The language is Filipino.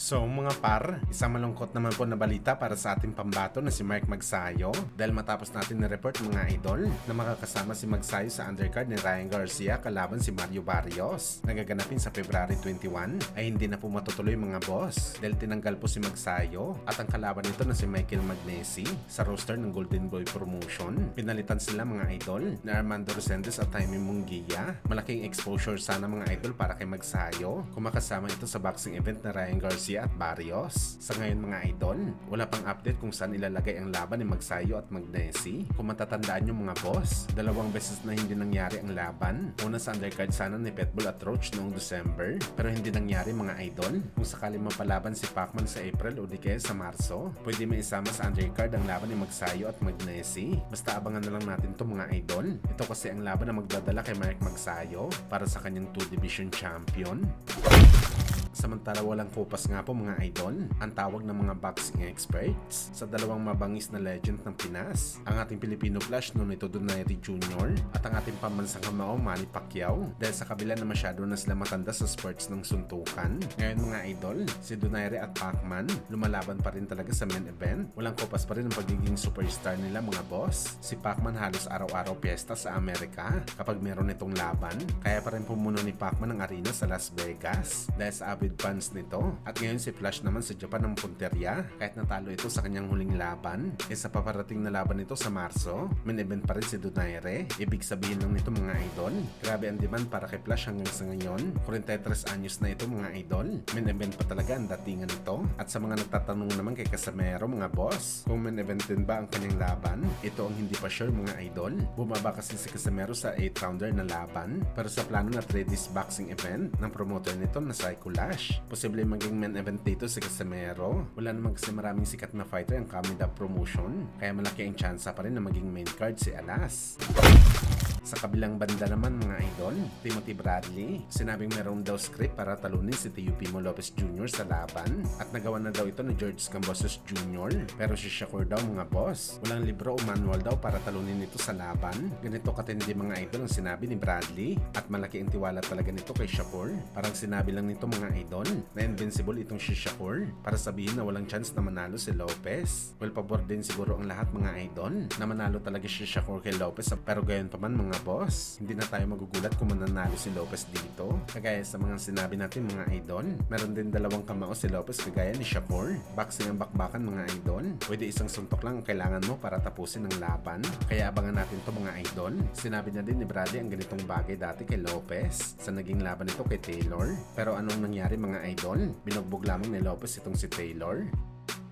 So mga par, isang malungkot naman po na balita para sa ating pambato na si Mark Magsayo dahil matapos natin na-report mga idol na makakasama si Magsayo sa undercard ni Ryan Garcia kalaban si Mario Barrios na gaganapin sa February 21 ay hindi na po matutuloy mga boss dahil tinanggal po si Magsayo at ang kalaban nito na si Michael Magnesi sa roster ng Golden Boy Promotion. Pinalitan sila mga idol na Armando Resendes at Jaime Munguia. Malaking exposure sana mga idol para kay Magsayo kung makasama ito sa boxing event na Ryan Garcia at Barrios. Sa ngayon mga idol, wala pang update kung saan ilalagay ang laban ni Magsayo at Magnesi. Kung matatandaan nyo mga boss, dalawang beses na hindi nangyari ang laban. Una sa undercard sana ni Pitbull at Roach noong December, pero hindi nangyari mga idol. Kung sakali mapalaban si Pacman sa April o di kaya sa Marso, pwede may isama sa undercard ang laban ni Magsayo at Magnesi. Basta abangan na lang natin to mga idol. Ito kasi ang laban na magdadala kay Mark Magsayo para sa kanyang 2 division champion. Samantala walang kupas nga po mga idol ang tawag ng mga boxing experts sa dalawang mabangis na legend ng Pinas, ang ating Filipino Flash Nonito Donaire Jr. at ang ating pambansang kamao Manny Pacquiao dahil sa kabila na masyado na sila matanda sa sports ng suntukan. Ngayon mga idol, si Donaire at Pacman lumalaban pa rin talaga sa main event. Walang kupas pa rin ang pagiging superstar nila mga boss. Si Pacman halos araw-araw piyesta sa Amerika kapag meron itong laban, kaya pa rin pumuno ni Pacman ang arena sa Las Vegas dahil sa avid fans nito. At ngayon si Flash naman sa Japan ng punterya kahit natalo ito sa kanyang huling laban. Sa paparating na laban nito sa Marso, main event pa rin si Donaire. Ibig sabihin lang nito mga idol, grabe ang demand para kay Flash hanggang sa ngayon. 43 anyos na ito mga idol. Main event pa talaga ang datingan nito. At sa mga nagtatanong naman kay Casimero mga boss, kung main event din ba ang kanyang laban, ito ang hindi pa sure mga idol. Bumaba kasi si Casimero sa 8 rounder na laban, pero sa plano na 3 days boxing event ng promoter nito na Psycho Lash, posible maging main event dito si Casimero. Wala naman kasi maraming sikat na fighter ang coming up promotion, kaya malaki ang tsansa pa rin na maging main card si Alas. Sa kabilang banda naman mga idol, Timothy Bradley, sinabing meron daw script para talunin si Teofimo Lopez Jr. sa laban at nagawa na daw ito ni George Cambosos Jr. Pero si Shakur daw mga boss, walang libro o manual daw para talunin ito sa laban. Ganito katindi mga idol ang sinabi ni Bradley at malaki ang tiwala talaga nito kay Shakur. Parang sinabi lang nito mga idol na invincible itong si Shakur para sabihin na walang chance na manalo si Lopez. Well, pabor din siguro ang lahat mga idol na manalo talaga si Shakur kay Lopez, pero gayon pa man mga boss, hindi na tayo magugulat kung mananalo si Lopez dito. Kagaya sa mga sinabi natin mga idol, meron din dalawang kamao si Lopez kagaya ni Shakur. Boxing ang bakbakan mga idol, pwede isang suntok lang ang kailangan mo para tapusin ang laban. Kaya abangan natin to mga idol. Sinabi na din ni Bradley ang ganitong bagay dati kay Lopez sa naging laban nito kay Taylor. Pero anong nangyari mga idol? Binugbog lamang ni Lopez itong si Taylor.